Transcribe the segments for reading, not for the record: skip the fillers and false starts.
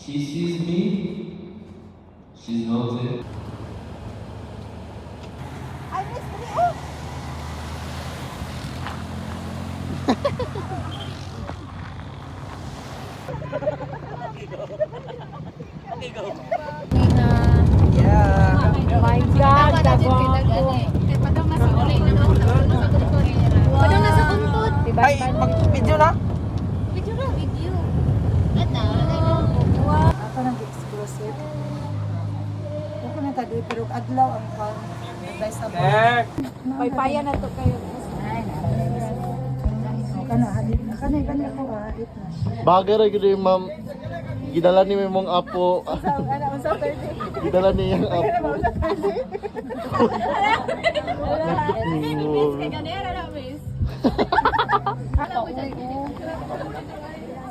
She sees me. She's noted. I miss me. Oh! Yeah. My God, dagwapo. Padong nasa kumpod. Ay, mag-video na? Video na. Video. Ako nang exclusive. Ako na tadi pero adlaw ang kan. Advice sa Eh. Paypaya na to kayo. Kana hadit na kana ako hadit na. Bagay ra gyud ma'am. Gidala ni mong apo. Ana unsa birthday? Gidala ni yung apo.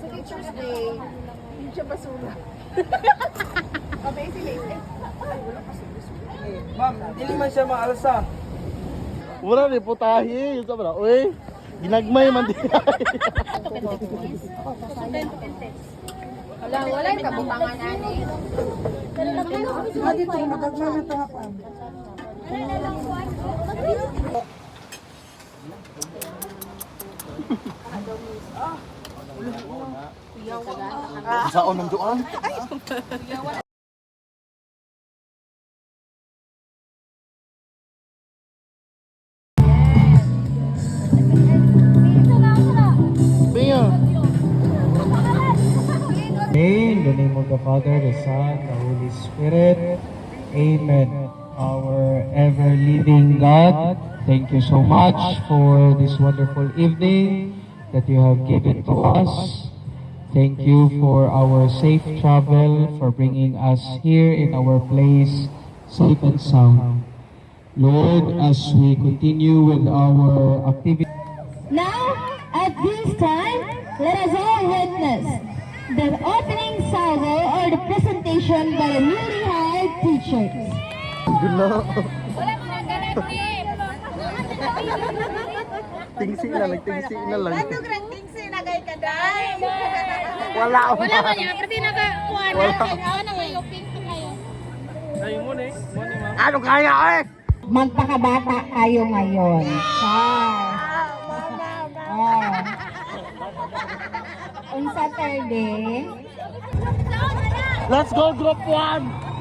Sa Teacher's Day, hindi siya basura. Okay, sila. Ma'am, dili man siya maalsa. Wala ni putahi, unsa ba na? Uy, ginagmay man di. Wala yung kabutangan ani. Hadit na magagma na to nga pa. Saon ng duan? Bia. In the name of the Father, the Son, the Holy Spirit. Amen. Our ever-living God, thank you so much for this wonderful evening that you have given to us. Thank you for our safe travel, for bringing us here in our place, safe and sound. Lord, as we continue with our activity, Now, at this time, let us all witness the opening salvo or the presentation by the newly hired teachers. Gula. Wala mo na ganun, Tingsi na lang, tingsi na lang. Tingsi na kay kaday. Wala pa. Wala man yan, pati nakakuha na. Awa na kayo, pink to kayo. Ay, mo ni. Mo ni, ma'am. Ano kaya eh? Magpakabata kayo ngayon. On Saturday, Let's go group 1.